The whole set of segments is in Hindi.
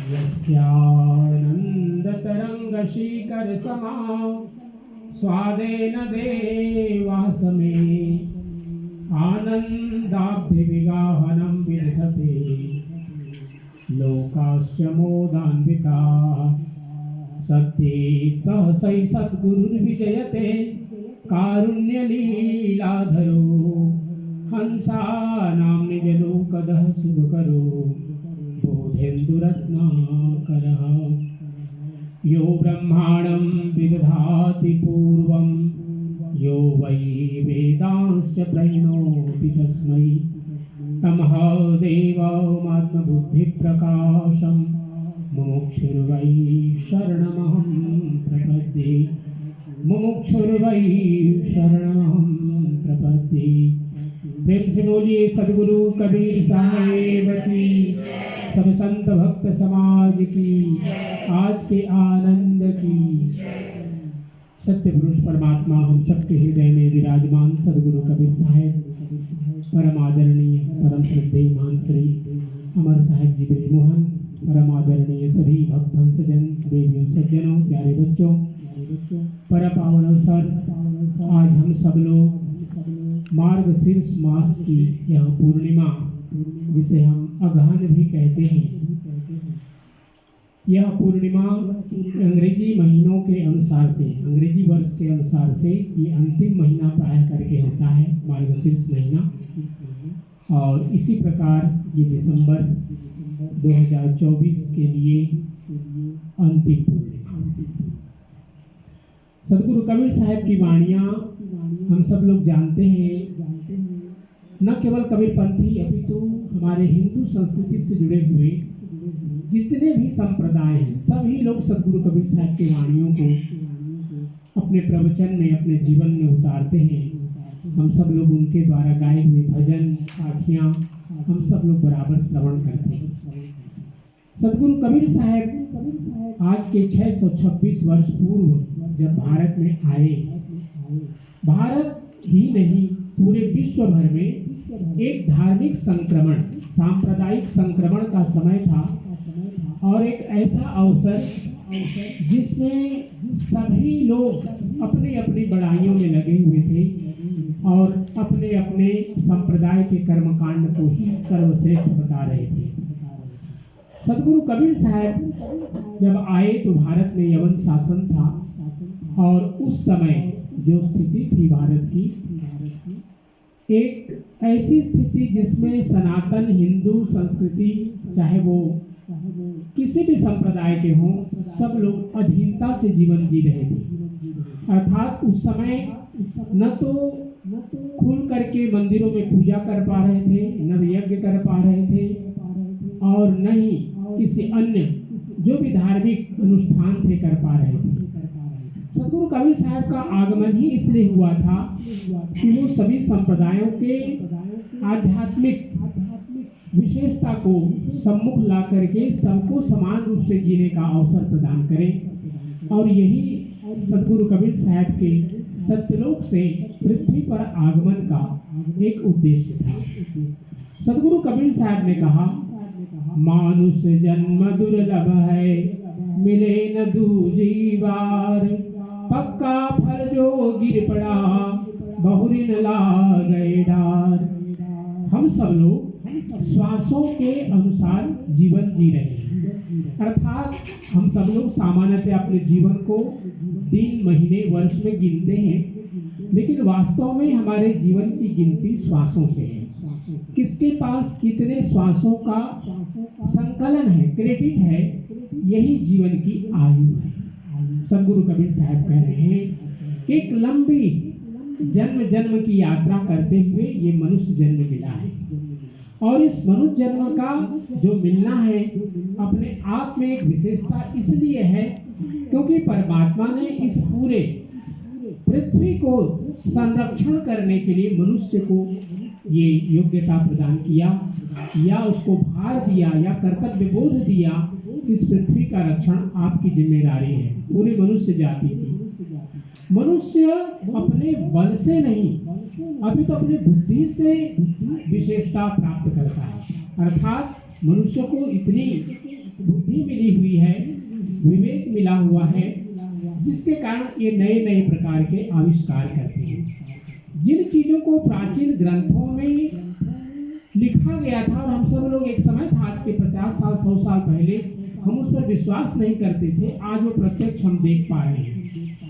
यस्यानन्दतरङ्गशीकरसमा स्वादेन देवासमे आनन्दाब्धिविगाहनं विदधते लोकाश्च मोदान्विता सत्ये सहसै सद्गुरुर्विजयते कारुण्यलीलाधरो हंसानां निजलोकदः सुखकरो बोधेन्दुरत्नाकरः यो ब्रह्माणं विदधाति पूर्वं यो वै वेदांश्च प्रणोति तस्मै तमः देवमात्मबुद्धिप्रकाशं मुमुक्षुर्वै शरणमहं प्रपद्ये मुमुक्षुर्वै शरणमहं प्रपद्ये। प्रेम से बोलिए सद्गुरु कबीर साहेब की, सब संत भक्त समाज की, आज के आनंद की। सत्य पुरुष परमात्मा हम सबके हृदय में विराजमान सद्गुरु कबीर साहेब, परम आदरणीय परम श्रद्धेय महान श्री अमर साहेब जी ब्रिजमोहन, परम आदरणीय सभी भक्त हंसजन, देवियों, सज्जनों, प्यारे बच्चों, परम पावन अवसर आज हम सब लोग मार्गशीर्ष मास की यह पूर्णिमा, जिसे हम अगहन भी कहते हैं, यह पूर्णिमा अंग्रेजी महीनों के अनुसार से, अंग्रेजी वर्ष के अनुसार से ये अंतिम महीना प्राय करके होता है मार्गशीर्ष महीना। और इसी प्रकार ये दिसंबर 2024 के लिए अंतिम पूर्णिमा। सद्गुरु कबीर साहब की वाणियाँ हम सब लोग जानते हैं, न केवल कबीरपंथी अपितु हमारे हिंदू संस्कृति से जुड़े हुए जितने भी संप्रदाय हैं, सभी लोग सद्गुरु कबीर साहब की वाणियों को अपने प्रवचन में, अपने जीवन में उतारते हैं। हम सब लोग उनके द्वारा गाए हुए भजन, साखियाँ हम सब लोग बराबर श्रवण करते हैं। सद्गुरु कबीर साहब आज के 626 वर्ष पूर्व जब भारत में आए, भारत ही नहीं पूरे विश्व भर में एक धार्मिक संक्रमण, सांप्रदायिक संक्रमण का समय था और एक ऐसा अवसर जिसमें सभी लोग अपनी अपनी बड़ाइयों में लगे हुए थे और अपने अपने संप्रदाय के कर्मकांड को ही सर्वश्रेष्ठ बता रहे थे। सद्गुरु कबीर साहब जब आए तो भारत में यवन शासन था और उस समय जो स्थिति थी भारत की, एक ऐसी स्थिति जिसमें सनातन हिंदू संस्कृति, चाहे वो किसी भी संप्रदाय के हों, सब लोग अधीनता से जीवन जी रहे थे। अर्थात उस समय न तो खुल करके मंदिरों में पूजा कर पा रहे थे, न यज्ञ कर पा रहे थे और न ही किसी अन्य जो भी धार्मिक अनुष्ठान थे कर पा रहे थे। सद्गुरु कबीर साहब का आगमन ही इसलिए हुआ था कि वो सभी संप्रदायों के आध्यात्मिक विशेषता को सम्मुख ला करके सबको समान रूप से जीने का अवसर प्रदान करें। और यही सद्गुरु कबीर साहब के सत्यलोक से पृथ्वी पर आगमन का एक उद्देश्य था। सद्गुरु कबीर साहब ने कहा, मानुष जन्म दुर्लभ है, मिले न दूजी बार, पक्का फल जो गिर पड़ा, बहुरिन ला गए डार। हम सब लोग श्वासों के अनुसार जीवन जी रहे हैं, अर्थात हम सब लोग सामान्यतः अपने जीवन को दिन, महीने, वर्ष में गिनते हैं, लेकिन वास्तव में हमारे जीवन की गिनती श्वासों से है। किसके पास कितने श्वासों का संकलन है, क्रेडिट है, यही जीवन की आयु है। सद्गुरु कबीर साहब कह रहे हैं कि एक लंबी जन्म जन्म की यात्रा करते हुए ये मनुष्य जन्म मिला है और इस मनुष्य जन्म का जो मिलना है अपने आप में एक विशेषता इसलिए है क्योंकि परमात्मा ने इस पूरे पृथ्वी को संरक्षण करने के लिए मनुष्य को ये योग्यता प्रदान किया या उसको भार दिया या कर्तव्य बोध दिया। इस पृथ्वी का रक्षण आपकी जिम्मेदारी है, पूरी मनुष्य जाति की। मनुष्य अपने बल से नहीं, अभी तो अपने बुद्धि से विशेषता प्राप्त करता है। अर्थात मनुष्य को इतनी बुद्धि मिली हुई है, विवेक मिला हुआ है, जिसके कारण ये नए नए प्रकार के आविष्कार करते हैं। जिन चीज़ों को प्राचीन ग्रंथों में लिखा गया था और हम सब लोग एक समय था, आज के 50 साल 100 साल पहले हम उस पर विश्वास नहीं करते थे, आज वो प्रत्यक्ष हम देख पा रहे हैं।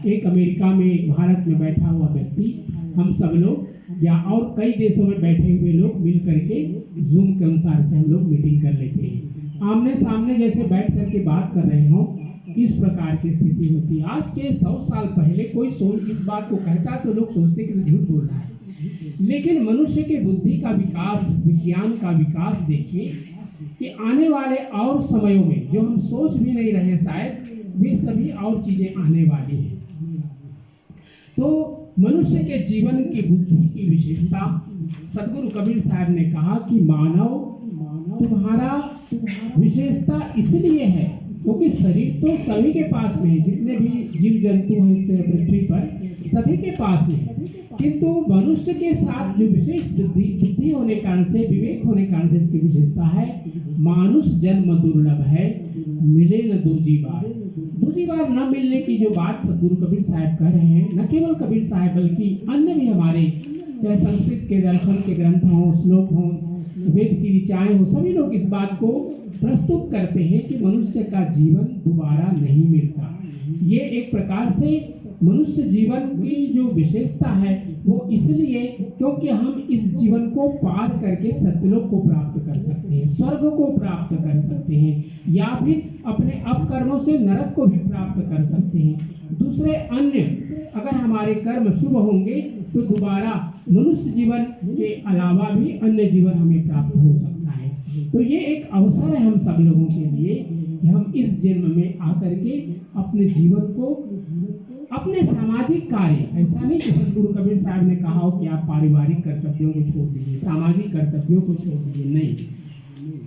एक अमेरिका में, एक भारत में बैठा हुआ व्यक्ति, हम सब लोग या और कई देशों में बैठे हुए लोग मिल करके जूम के अनुसार से हम लोग मीटिंग कर लेते हैं। आमने सामने जैसे बैठ करके बात कर रहे हो, इस प्रकार की स्थिति होती है। आज के 100 साल पहले कोई इस बात को कहता तो लोग सोचते कि झूठ बोल रहा है, लेकिन मनुष्य के बुद्धि का विकास, विज्ञान का विकास देखिए कि आने वाले और समयों में जो हम सोच भी नहीं रहे शायद, वे सभी और चीजें आने वाली हैं। तो मनुष्य के जीवन की बुद्धि की विशेषता, सदगुरु कबीर साहब ने कहा कि मानव तुम्हारा विशेषता इसलिए है क्योंकि शरीर तो सभी के पास में है, जितने भी जीव जंतु हैं इस पृथ्वी पर सभी के पास में, किंतु मनुष्य के साथ जो विशेष बुद्धि होने कारण से, विवेक होने कारण से इसकी विशेषता है, मानुष जन्म दुर्लभ है, मिले न दूजी बार न मिलने की जो बात सदगुरु कबीर साहब कह रहे हैं, न केवल कबीर साहब बल्कि अन्य भी हमारे, चाहे संस्कृत के दर्शन के ग्रंथ हों, श्लोक हों, वेद की ऋचाएं हो, सभी लोग इस बात को प्रस्तुत करते हैं कि मनुष्य का जीवन दोबारा नहीं मिलता। ये एक प्रकार से मनुष्य जीवन की जो विशेषता है वो इसलिए क्योंकि हम इस जीवन को पार करके सत्यलोक को प्राप्त कर सकते हैं, स्वर्ग को प्राप्त कर सकते हैं, या फिर अपने अपकर्मों से नरक को भी प्राप्त कर सकते हैं। दूसरे अन्य अगर हमारे कर्म शुभ होंगे तो दोबारा मनुष्य जीवन के अलावा भी अन्य जीवन हमें प्राप्त हो सकता है। तो ये एक अवसर है हम सब लोगों के लिए कि हम इस जन्म में आकर के अपने जीवन को, अपने सामाजिक कार्य, ऐसा नहीं कि सदगुरु कबीर साहब ने कहा हो कि आप पारिवारिक कर्तव्यों को छोड़ दीजिए, सामाजिक कर्तव्यों को छोड़ दीजिए, नहीं।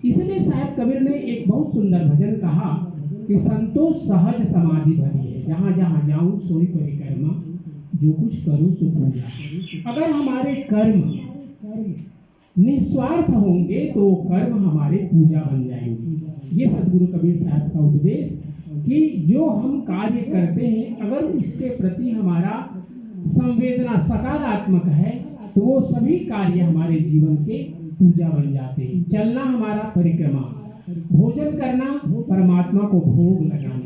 इसलिए साहब कबीर ने एक बहुत सुंदर भजन कहा कि संतोष सहज समाधि भरी है, जहाँ जहाँ जाऊँ सोई परिक्रमा, जो कुछ करूँ सो पूजा। अगर हमारे कर्म निस्वार्थ होंगे तो कर्म हमारे पूजा बन जाएंगे। ये सदगुरु कबीर साहब का उपदेश कि जो हम कार्य करते हैं अगर उसके प्रति हमारा संवेदना सकारात्मक है तो वो सभी कार्य हमारे जीवन के पूजा बन जाते हैं। चलना हमारा परिक्रमा, भोजन करना परमात्मा को भोग लगाना।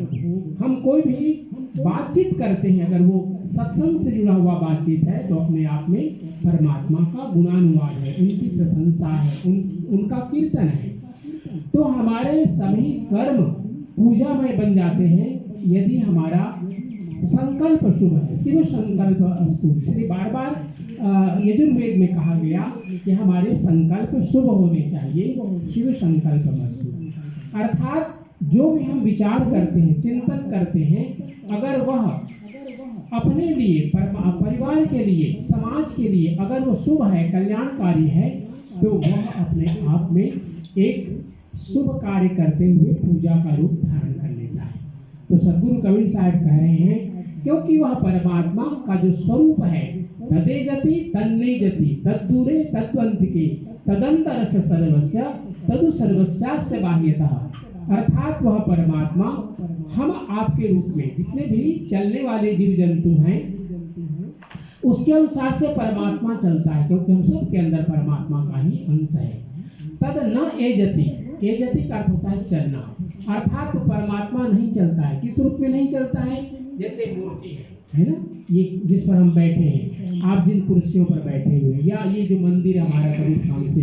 हम कोई भी बातचीत करते हैं अगर वो सत्संग से जुड़ा हुआ बातचीत है तो अपने आप में परमात्मा का गुणानुवाद है, उनकी प्रशंसा है, उनका कीर्तन है। तो हमारे सभी कर्म पूजामय बन जाते हैं यदि हमारा संकल्प शुभ है। शिव संकल्प अस्तु, इसलिए बार बार यजुर्वेद में कहा गया कि हमारे संकल्प शुभ होने चाहिए, शिव संकल्प अस्तु। अर्थात जो भी हम विचार करते हैं, चिंतन करते हैं, अगर वह अपने लिए, परिवार के लिए, समाज के लिए अगर वो शुभ है, कल्याणकारी है, तो वह अपने आप में एक शुभ कार्य करते हुए पूजा का रूप धारण कर लेता है। तो सदगुरु कबीर साहब कह रहे हैं क्योंकि वह परमात्मा का जो स्वरूप है, तदे जति तन्ने जति तद्दूरे तद्वंतिके तदंतर से सर्वस्य तदु सर्वस्यास्य बाह्यतः। अर्थात वह परमात्मा हम आपके रूप में जितने भी चलने वाले जीव जंतु हैं उसके अनुसार से परमात्मा चलता है, क्योंकि हम सब के अंदर परमात्मा का ही अंश है। तद न एजति, एजति का अर्थ होता है चलना, अर्थात परमात्मा नहीं चलता है। किस रूप में नहीं चलता है? जैसे मूर्ति है ना, ये जिस पर हम बैठे हैं, आप जिन कुर्सियों पर बैठे हुए, या ये जो मंदिर हमारा कबीर धाम से,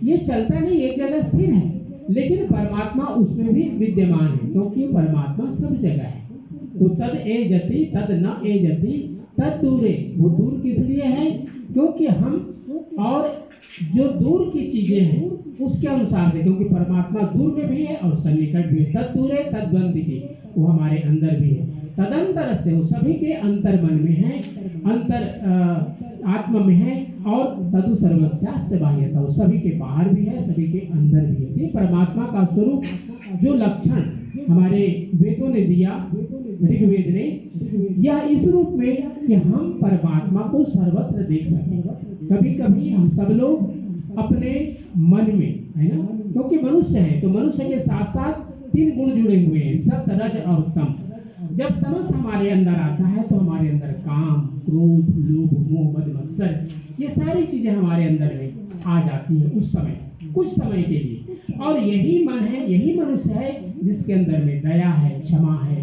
ये चलता नहीं, एक जगह स्थिर है, लेकिन परमात्मा उसमें भी विद्यमान है क्योंकि परमात्मा सब जगह है। तो तद ए जति तद न ए जति तद दूरे, वो दूर किस लिए है? क्योंकि हम और जो दूर की चीजें हैं उसके अनुसार से, क्योंकि परमात्मा दूर में भी है और सन्निकट भी है। तद दूरे तद द्वंद्वी, वो हमारे अंदर भी है। तदंतर से, वो सभी के अंतर मन में है, अंतर आत्मा में है, और तदु सर्वस्यास्य बाह्यतः, वो सभी के बाहर भी है, सभी के अंदर भी है। ये परमात्मा का स्वरूप, जो लक्षण हमारे वेदों ने दिया, ऋग्वेद ने, यह इस रूप में कि हम परमात्मा को सर्वत्र देख सकें। कभी कभी हम सब लोग अपने मन में, है ना, क्योंकि मनुष्य है तो मनुष्य के साथ साथ तीन गुण जुड़े हुए हैं, सत, रज और तम। जब तमस हमारे अंदर आता है तो हमारे अंदर काम, क्रोध, लोभ, मोह, मद, मत्सर, ये सारी चीजें हमारे अंदर में आ जाती हैं उस समय, कुछ समय के लिए। और यही मन है, यही मनुष्य है जिसके अंदर में दया है, क्षमा है,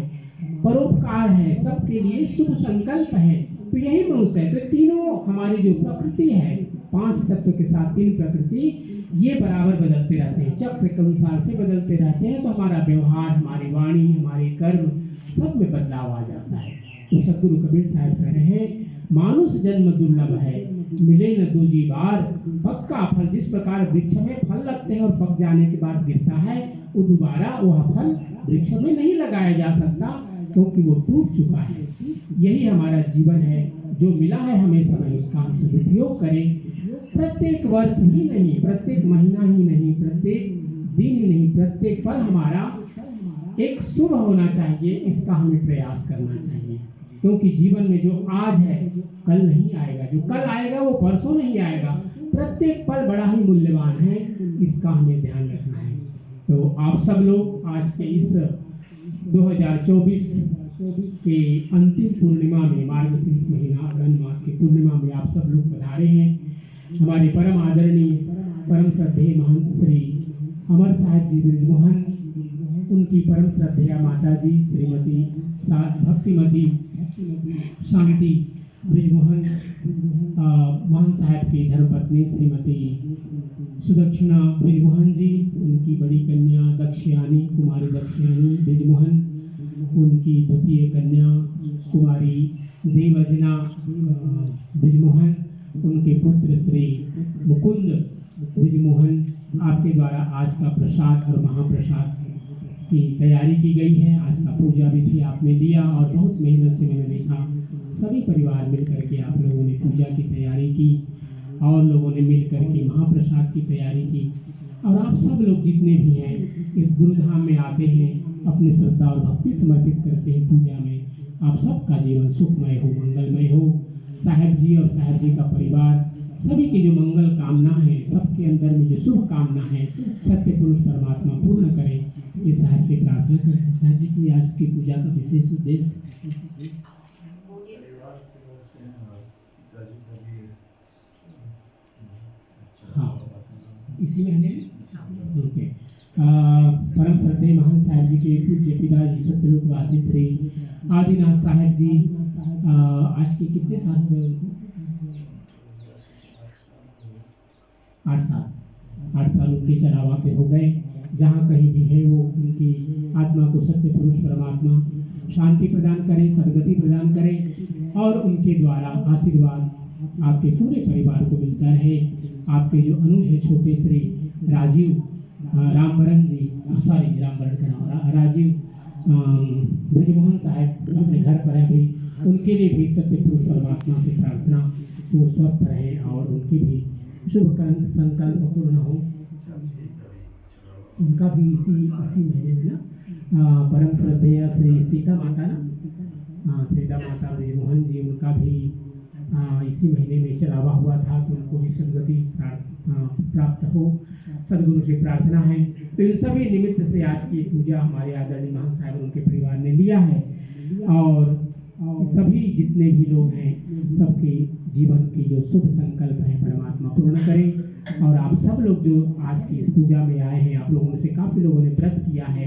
परोपकार है, सबके लिए शुभ संकल्प है। तो यही मनुष्य है। तो तीनों हमारी जो प्रकृति है, पांच तत्व के साथ तीन प्रकृति, ये बराबर बदलते रहते हैं, चक्र के अनुसार से बदलते रहते हैं। तो हमारा व्यवहार, हमारी वाणी, हमारे कर्म, सब में बदलाव आ जाता है। तो सदगुरु कबीर साहब कह रहे हैं, मानुष जन्म दुर्लभ है, मिले न दूजी बार। पक्का फल, जिस प्रकार वृक्ष में फल लगते हैं और पक जाने के बाद गिरता है, वो दोबारा वह फल वृक्ष में नहीं लगाया जा सकता, क्योंकि वो टूट चुका है। यही हमारा जीवन है, जो मिला है हमें समय, उसका हम सदुपयोग करें। प्रत्येक वर्ष ही नहीं, प्रत्येक महीना ही नहीं, प्रत्येक दिन ही नहीं, प्रत्येक पल हमारा एक शुभ होना चाहिए, इसका हमें प्रयास करना चाहिए। क्योंकि जीवन में जो आज है कल नहीं आएगा, जो कल आएगा वो परसों नहीं आएगा। प्रत्येक पल बड़ा ही मूल्यवान है, इसका हमें ध्यान रखना है। तो आप सब लोग आज के इस 2024 के अंतिम पूर्णिमा में, मार्गशीर्ष महीना अगहन मास की पूर्णिमा में आप सब लोग पधारे हैं। हमारे परम आदरणीय, परम श्रद्धेय महंत श्री अमर साहिब जी बृजमोहन, उनकी परम श्रद्धेया माता जी श्रीमती भक्तिमती शांति बृजमोहन महंत साहब की धर्मपत्नी श्रीमती सुदक्षिणा बृजमोहन जी, उनकी बड़ी कन्या दक्षयानी, कुमारी दक्षयानी बृजमोहन, उनकी द्वितीय कन्या कुमारी देवजना बृजमोहन, उनके पुत्र श्री मुकुंद बृजमोहन। आपके द्वारा आज का प्रसाद और महाप्रसाद की तैयारी की गई है। आज का पूजा विधि आपने दिया और बहुत मेहनत से मैंने देखा, सभी परिवार मिल करके आप लोगों ने पूजा की तैयारी की और लोगों ने मिल करके महाप्रसाद की तैयारी की। और आप सब लोग जितने भी हैं इस गुरुधाम में आते हैं, अपनी श्रद्धा और भक्ति समर्पित करते हैं पूजा में। आप सबका जीवन सुखमय हो, मंगलमय हो। साहब जी और साहब जी का परिवार, सभी की जो मंगल कामना है, सबके अंदर में जो शुभ कामना है, सत्य पुरुष परमात्मा पूर्ण करें, ये साहब से प्रार्थना करें। साहब जी की आज की पूजा का विशेष उद्देश्य, हाँ, इसी महीने में ओके, परम श्रद्धेय महंत साहब जी के पूज्य पिताजी सत्यलोकवासी श्री आदिनाथ साहब जी, आज के कितने साल हुए उनको? 8 साल उनके चलावा के हो गए। जहाँ कहीं भी है वो उनकी आत्मा को सत्य पुरुष परमात्मा शांति प्रदान करे, सदगति प्रदान करे और उनके द्वारा आशीर्वाद आपके पूरे परिवार को मिलता रहे। आपके जो अनुज है छोटे श्री राजीव रामबरन जी, सॉरी रामबरन का नाम राजीव बृजमोहन साहब अपने घर पर है भाई, उनके लिए भी सत्य पुरुष परमात्मा से प्रार्थना कि वो स्वस्थ रहे और उनकी भी शुभ संकल्प पूर्ण हो। उनका भी इसी महीने में ना परम श्रद्धेय श्री सीता माता ना, सीता माता बृजमोहन जी, उनका भी इसी महीने में चलावा हुआ था कि उनको भी सदगति प्राप्त हो, सदगुरु से प्रार्थना है। तो इन सभी निमित्त से आज की पूजा हमारे आदरणीय महंत साहब उनके परिवार ने लिया है और सभी जितने भी लोग हैं सबके जीवन की जो शुभ संकल्प है परमात्मा पूर्ण करें। और आप सब लोग जो आज की इस पूजा में आए हैं, आप लोगों में से काफ़ी लोगों ने व्रत किया है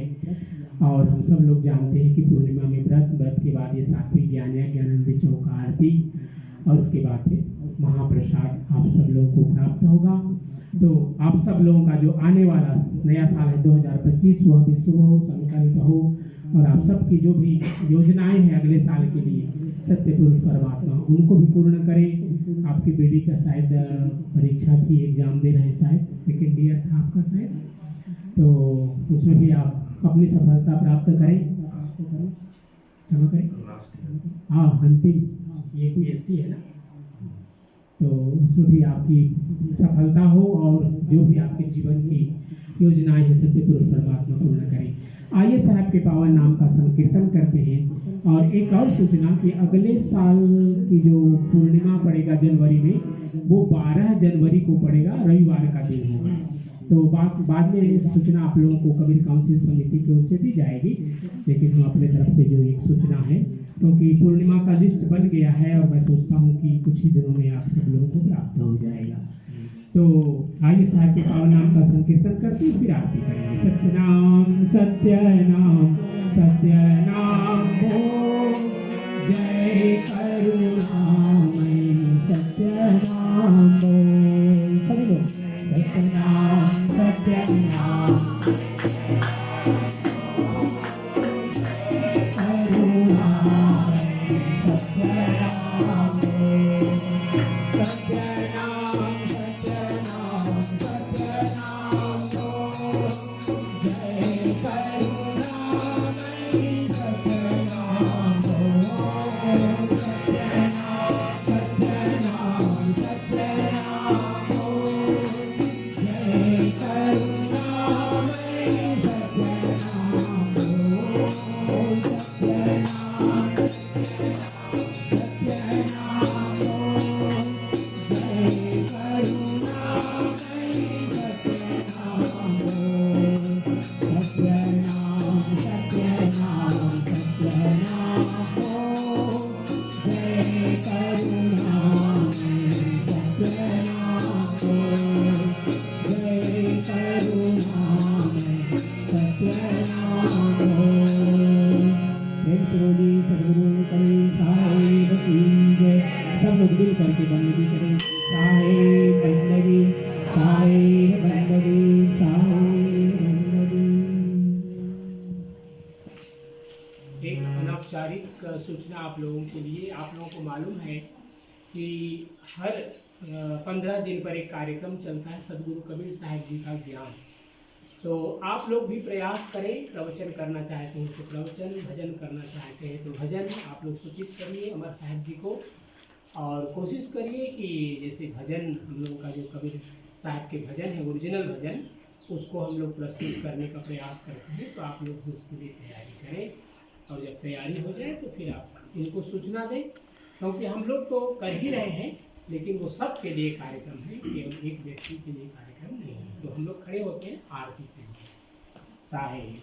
और हम सब लोग जानते हैं कि पूर्णिमा में व्रत के बाद ये सात्विक ज्ञानानंद चौका आरती और उसके बाद फिर महाप्रसाद आप सब लोगों को प्राप्त होगा। तो आप सब लोगों का जो आने वाला नया साल है 2025, वह भी शुभ हो, संकल्प हो और आप सबकी जो भी योजनाएं हैं अगले साल के लिए सत्य पुरुष परमात्मा उनको भी पूर्ण करें। आपकी बेटी का शायद परीक्षा थी, एग्जाम दे रहे हैं, शायद सेकेंड ईयर था आपका शायद, तो उसमें भी आप अपनी सफलता प्राप्त करें, क्षमा करें, हाँ अंतिम ये PSC है ना, तो उसमें भी आपकी सफलता हो और जो भी आपके जीवन की योजनाएं हैं सत्य पुरुष परमात्मा पूर्ण करें। आइए साहब के पावन नाम का संकीर्तन करते हैं। और एक और सूचना कि अगले साल की जो पूर्णिमा पड़ेगा जनवरी में, वो 12 जनवरी को पड़ेगा, रविवार का दिन होगा। तो बाद में सूचना आप लोगों को कबीर काउंसिल समिति की ओर से दी जाएगी, लेकिन हम अपने तरफ से जो एक सूचना है, क्योंकि पूर्णिमा का लिस्ट बन गया है और मैं सोचता हूँ कि कुछ ही दिनों में आप सब लोगों को प्राप्त हो जाएगा। तो आइए साहब के पावन नाम का संकीर्तन करते फिर आरती करेंगे। सत्यनाम सत्यनाम सत्यनाम हो, जय करुणामय सत्यनाम हो। सभी लोग सत्यनाम सत्यनाम करुणामय सत्यनाम हो, सत्यनाम सत्यनाम सत्यनाम हो, जय करुणामय सत्यनाम हो, सत्यनाम सत्यनाम सत्यनाम हो, जय करुणामय सत्यनाम हो, सत्यनाम सब लोग मिल करके बंदगी करें। साहेब बंदगी, साहेब बंदगी, साहेब बंदगी। एक अनौपचारिक सूचना आप लोगों के लिए, आप लोगों को मालूम है कि हर 15 दिन पर एक कार्यक्रम चलता है सदगुरु कबीर साहब जी का ज्ञान। तो आप लोग भी प्रयास करें, प्रवचन करना चाहते हैं तो प्रवचन, भजन करना चाहते हैं तो भजन आप लोग सूचित करिए अमर साहब जी को, और कोशिश करिए कि जैसे भजन हम लोगों का जो कबीर साहब के भजन है, ओरिजिनल भजन, उसको हम लोग प्रस्तुत करने का प्रयास करते हैं। तो आप लोग भी उसके लिए तैयारी करें, और जब तैयारी हो जाए तो फिर आप इनको सूचना दें, क्योंकि हम लोग तो कर ही रहे हैं, लेकिन वो सब के लिए कार्यक्रम है, केवल एक व्यक्ति के लिए कार्यक्रम नहीं है। तो हम लोग खड़े होते हैं आरती के लिए। साहेब